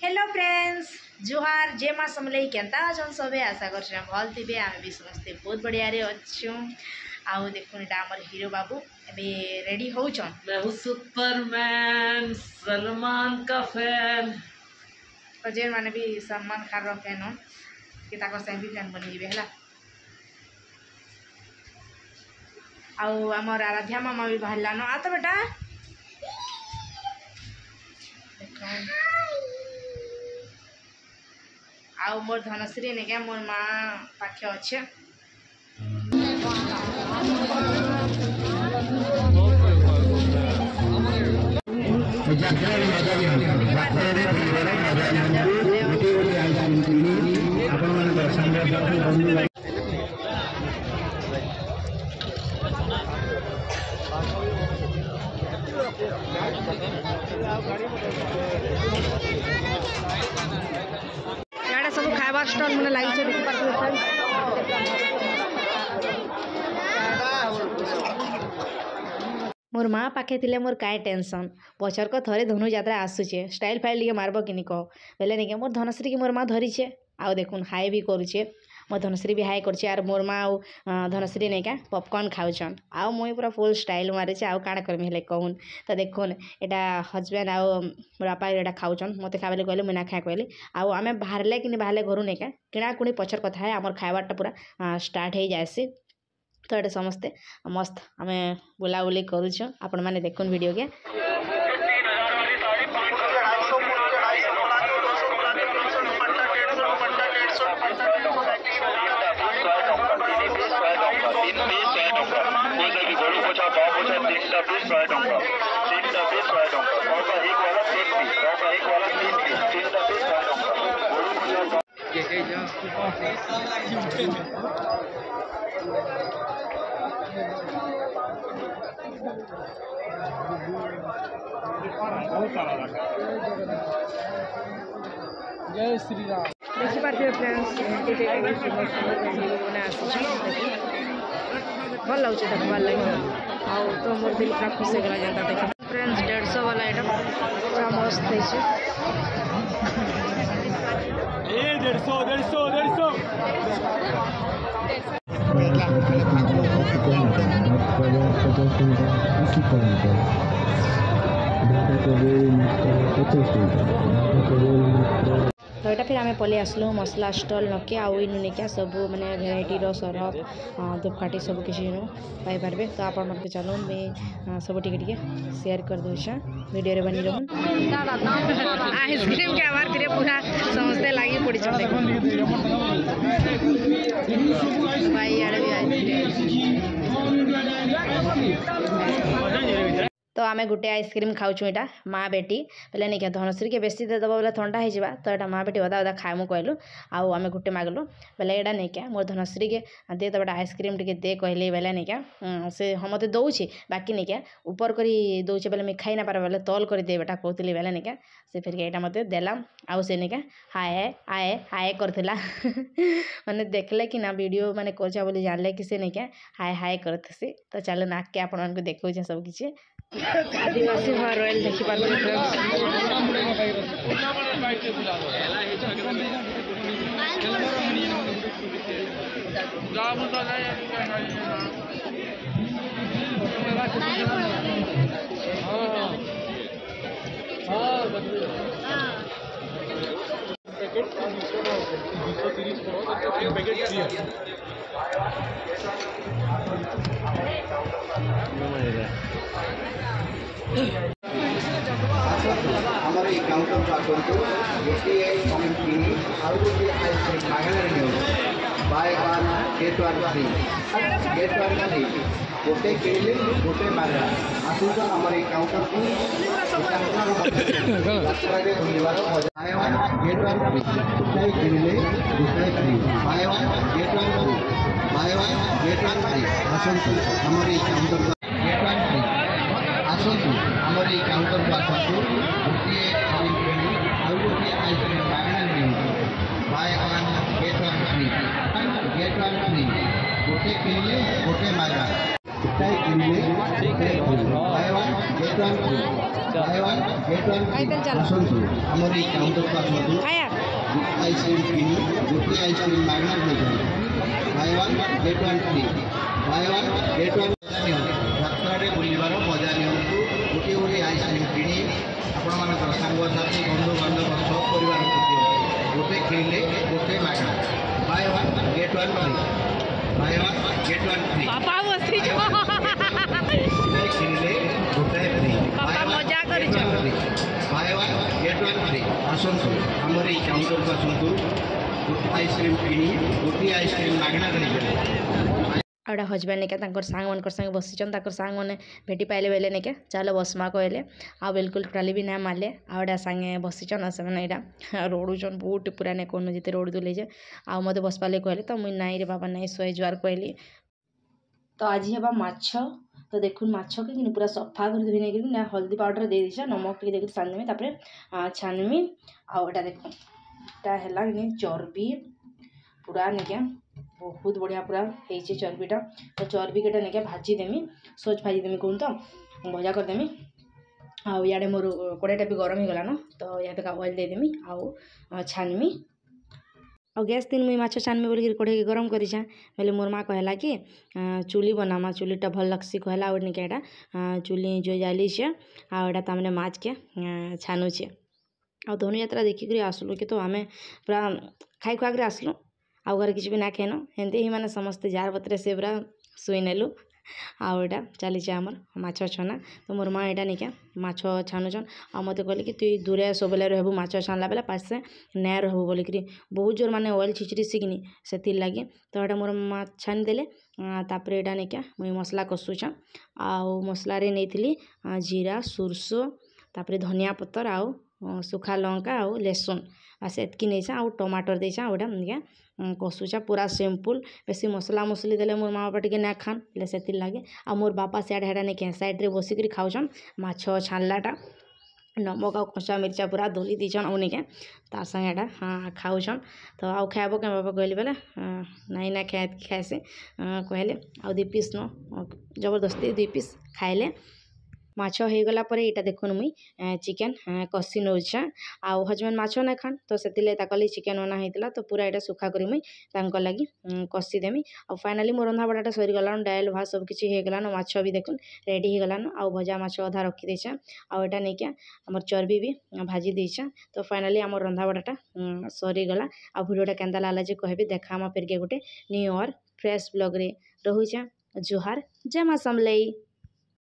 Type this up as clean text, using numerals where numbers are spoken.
Hello friends जुहार जय माँ समलई केन्ता अछन सबे आशा कर भल थे आम भी समस्ते बहुत बढ़िया रे अच्छू आउ देखुन एटा हमर हीरो बाबू एबे रेडी होउछन। मैं हूँ सुपरमैन सलमान का फैन तो जे माने भी सलमान खान रो फैन हन कि ताको से भी फैन बनि जेबे हला। आउ हमर आराध्या मामा भी बाहरला न आ तो बेटा देखुन आउ मोर धनश्री ने क्या मोर माँ पाखे अच्छे याडे सब खाइबा स्टॉल मैंने लगी देख पार्थ मोर माँ पाखे थिले मोर काए टेंशन बचर को थरे धनु यात्रा आसुचे स्टाइल फाइल टे मारब कि कह बेले नहीं मोर धनश्री की मोर माँ धरीचे आउ देखुन हाई भी करुचे मोर धनश्री भी हाई करछे आर मोर माँ आउ धनश्री नहीं क्या पॉपकॉर्न खाऊछन आउ मुई पूरा फुल स्टाइल मारिचे आउ काଣା करमी हेले कहून तो देखुन एटा हजबैंड आउ मोर बापा एटा खाऊछन मते खाबले कहले मुई ना खाए कहले आउ आमे बाहरले कि बाहरले घरु नहीं क्या किणा कुणी पछर कथा है आमर खाइबाटा पूरा स्टार्ट हो जाएसी तो ये समस्ते मस्त आम बुलाबुली करुछ आपण मैंने देखुन वीडियो के जय श्री राम देखी पार्थिव फ्रेंड्स सुंदर सुंदर मैंने आसी भल लगे देख भल लगे आउ तो मोर दिल पूरा खुश होगा जनता देख फ्रेंड्स 150 वाला आइटम पूरा मस्त तो यहाँ फिर आम पलि आसलु मसला स्टल नके आउ इनु निका सब मैंने भेराइटी सरफ धूपकाठी सब किसी पाइपर तो आप चलून मैं सब टे शेयर कर दूचे वीडियो बनी रहून आइसक्रीम के आवार फिर पूरा समस्ते लगी पड़ी भाई आड़े भी आइसक्रीम तो आम गोटे आइसक्रीम खाऊँ यहाँ माँ बेटी बोले नहीं क्या धनश्री के बेसी देदेव बोले ठंडा हो तो यहाँ माँ बेटी अदा अदा खाएमु कहलु आउ आम गोटे मागलु बोले यहाँ नहीं क्या मोर धनश्री के दे तो आइसक्रीम टे दे कहले बोले नहीं क्या से हम मत दौचे बाकी नहीं क्या ऊपर कर दौचे बोले मुझे खाई ना पार बोले तल कर दे बेटा कहती बोले नहीं क्या से फिर यहाँ मत देला आउ से नहीं क्या हाय हाय हाय करथिला मैंने देखले कि ना वीडियो मैंने कर बोली जानले कि से नहीं क्या हाय हाय करथसी तो चलो नाक के आपण मानक देखौछे सब किछि आदिवासी भार रॉयल देखी पार्थे हमारे काउंटर पर गोटे कमेंट किनी आउ गोटे आइसक्रीम मागणार buy one get one free गोटे किनले गोटे मागा आसू हमारे काउंटर को धन्यवाद buy one get one free गोटे किनले गोटे free buy one get one free buy one get one free आसू हमारे काउंटर गेट वन फ्री आसू हमारे काउंटर को आसू गोटे आउ गोटे आइसक्रीम मागणार buy one get one free गोटे किनले गोटे मागा গোটাଏ কিଣିলে ଗୋଟାଏ free buy one get one free buy one get one free ଆସନ୍ତୁ ଆମର ଏଇ କାଉଣ୍ଟରକୁ ଆସନ୍ତୁ ଆଇସ୍କ୍ରିମ୍ କିଣି ଗୋଟିଏ ଆଇସ୍କ୍ରିମ୍ ମାଗଣା ନେଇଯାନ୍ତୁ buy one get one free buy one get one ମଜା ନିଅନ୍ତୁ ଯାତ୍ରାରେ ବୁଲିବାର ମଜା ନିଅନ୍ତୁ ଗୋଟିଏ ଗୋଟିଏ ଆଇସ୍କ୍ରିମ୍ କିଣି ଆପଣମାନଙ୍କର ସାଙ୍ଗସାଥି ବନ୍ଧୁବାନ୍ଧବ ସହ ପରିବାରକୁ ଦିଅନ୍ତୁ ଗୋଟେ କିଣିଲେ ଗୋଟେ ମାଗଣା buy one get one free buy one get one free ବାପା ବସିଛ ଗୋଟାଏ କିଣିଲେ ଗୋଟାଏ ଫ୍ରି ବାପା ମଜା କରିଛ buy one get one free ଆସନ୍ତୁ ଆମର ଏଇ କାଉଣ୍ଟରକୁ ଆସନ୍ତୁ ଆଇସ୍କ୍ରିମ୍ କିଣି ଗୋଟିଏ ଆଇସ୍କ୍ରିମ୍ ମାଗଣା ନେଇଯାନ୍ତୁ ଆଉ ଏଇଟା ହଜବେଣ୍ଡ ନିକା ତାଙ୍କର ସାଙ୍ଗମାନଙ୍କର ସାଙ୍ଗେ ବସିଛନ୍ ତାଙ୍କର ସାଙ୍ଗମାନେ ଭେଟି ପାଇଲେ ବେଲେ ନିକା ଚାଲ ବସମା କହିଲେ ଆଉ ବିଲକୁଲ ଟୋଟାଲି ବି ନା ମାରଲେ ଆଉ ଏଇଟା ସାଙ୍ଗେ ବସିଛନ୍ ଆଉ ସେମାନେ ଏଇଟା ରୋଡ଼ୁଛନ୍ ବହୁତ ପୁରା ନାଇଁ କହୁନ ଯେତେ ରୋଡ଼ୁଥିଲେ ଯେ ଆଉ ମୋତେ ବସବା ଲାଗି କହିଲେ ତ ମୁଇଁ ନାଇଁରେ ବାବା ନାଇଁ ଶୋଇ ଜୁଆର କହିଲି ତ ଆଜି ହେବା ମାଛ ତ ଦେଖୁନ୍ ମାଛକେ କିନ୍ତୁ ପୁରା ସଫା କରି ଧୋଇ ନେଇକରି ନା ହଳଦୀ ପାଉଡ଼ର ଦେଇଦେଇଛେ ନମକ ଟିକେ ଦେଇକରି ଛାଣିଦେମି ତାପରେ ଛାଣିମି ଆଉ ଏଇଟା ଦେଖୁନ୍ ଏଇଟା ହେଲା କି ଚର୍ବି ପୁରା ନିକା ବହୁତ ବଢ଼ିଆ ପୁରା ହେଇଛି ଚର୍ବିଟା ତ ଚର୍ବିଟା ନିକା ଭାଜିଦେମି ସୋଚ ଭାଜିଦେମି କହୁନ୍ ତ ଭଜା କରିଦେମି ଆଉ ଇଆଡ଼େ ମୋର କଡ଼େଇଟା ବି ଗରମ ହେଇଗଲାନ ତ ଇଆଡ଼େ ଅଏଲ୍ ଦେଇଦେମି ଆଉ ଛାଣିମି ଆଉ ଗ୍ୟାସ୍ ଦିନ ମୁଇଁ ମାଛ ଛାଣିମି ବୋଲିକିରି କଢ଼େଇକି ଗରମ କରିଛେଁ ବେଲେ ମୋର୍ ମା କହିଲା କି ଚୁଲି ବନାମା ଚୁଲିଟା ଭଲ୍ ଲାଗ୍ସି କହିଲା ଆଉ ନିକେ ଏଇଟା ଚୁଲି ଯୋ ଜାଲିଛେ ଆଉ ଏଇଟା ତାମାନେ ମାଛକେ ଛାନୁଛେ ଆଉ ଧନୁଯାତ୍ରା ଦେଖିକରି ଆସିଲୁ କି ତ ଆମେ ପୁରା ଖାଇ ଖୁଆକରି ଆସିଲୁ ଆଉ ଘରେ କିଛି ବି ନା ଖାଇନ ହେନ୍ତି ହିଁ ମାନେ ସମସ୍ତେ ଯାହାର ପତ୍ରେ ସେ ପୁରା ଶୋଇ ନେଲୁ ଆଉ ଏଇଟା ଚାଲିଛେ ଆମର ମାଛ ଛଣା ତ ମୋର୍ ମା ଏଇଟା ନିକା ମାଛ ଛାଣୁଛନ୍ ଆଉ ମୋତେ କହିଲେ କି ତୁଇ ଦୂରେ ସବୁବେଳେ ରହିବୁ ମାଛ ଛାଣିଲା ବେଲେ ପାଶେ ନାଇଁ ରହିବୁ ବୋଲିକିରି ବହୁତ ଜୋର ମାନେ ଅଏଲ୍ ଛିଚରିସି କିନି ସେଥିର୍ଲାଗି ତ ଏଇଟା ମୋର୍ ମା ଛାଣିଦେଲେ ତାପରେ ଏଇଟା ନିକା ମୁଇଁ ମସଲା କଷୁଛନ୍ ଆଉ ମସଲାରେ ନେଇଥିଲି ଜିରା ସୋରିଷ ତାପରେ ଧନିଆ ପତର ଆଉ ସୁଖା ଲଙ୍କା ଆଉ ଲେସୁନ୍ ଆଉ ସେତ୍କି ନେଇଛେ ଆଉ ଟମାଟର ଦେଇଛେ ଆଉ ଏଇଟା ନିକା କଷୁଛେ ପୁରା ସିମ୍ପୁଲ୍ ବେଶୀ ମସଲା ମସଲି ଦେଲେ ମୋର୍ ମା ବାପା ଟିକେ ନାଇଁ ଖାନ୍ ହେଲେ ସେଥିର୍ଲାଗି ଆଉ ମୋର୍ ବାପା ସିଆଡ଼େ ହେଟା ନିକେ ସାଇଡ଼୍ରେ ବସିକିରି ଖାଉଛନ୍ ମାଛ ଛାଣିଲାଟା ନମକ ଆଉ କଞ୍ଚା ମିର୍ଚା ପୁରା ଦଳି ଦେଇଛନ୍ ଆଉ ନିକେ ତାର୍ ସାଙ୍ଗେ ଏଇଟା ଖାଉଛନ୍ ତ ଆଉ ଖାଇବ କେଁ ବାପା କହିଲି ବେଲେ ନାଇଁ ନା ଖାଏସି କହିଲେ ଆଉ 2 ପିସ୍ ନ ଜବରଦସ୍ତି 2 ପିସ୍ ଖାଇଲେ ମାଛ ହେଇଗଲା ପରେ ଏଇଟା ଦେଖୁନ୍ ମୁଇଁ ଚିକେନ୍ କଷି ନଉଛେଁ ଆଉ ହଜବେଣ୍ଡ ମାଛ ନାଇଁ ଖାନ୍ ତ ସେଥିର୍ଲାଗି ତାକର୍ ଲାଗି ଚିକେନ୍ ଅନା ହେଇଥିଲା ତ ପୁରା ଏଇଟା ସୁଖା କରି ମୁଇଁ ତାଙ୍କର୍ ଲାଗି କଷିଦେମି ଆଉ ଫାଇନାଲି ମୋ ରନ୍ଧା ବଢ଼ାଟା ସରିଗଲାନ ଡାଏଲ୍ ଭାତ ସବୁ କିଛି ହେଇଗଲାନ ମାଛ ବି ଦେଖୁନ୍ ରେଡ଼ି ହେଇଗଲାନ ଆଉ ଭଜା ମାଛ ଅଧା ରଖିଦେଇଛେଁ ଆଉ ଏଇଟା ନେଇକି ଆମର୍ ଚର୍ବି ବି ଭାଜି ଦେଇଛେଁ ତ ଫାଇନାଲି ଆମର୍ ରନ୍ଧା ବଢ଼ାଟା ସରିଗଲା ଆଉ ଭିଡ଼ିଓଟା କେନ୍ତା ଲାଗଲା ଯେ କହିବେ ଦେଖାମା ଫେର୍କେ ଗୋଟେ ନ୍ୟୁ ଅର୍ ଫ୍ରେଶ୍ ବ୍ଲଗ୍ରେ ରହୁଛେଁ ଜୁହାର ଜୟ ମା ସମଲେଇ।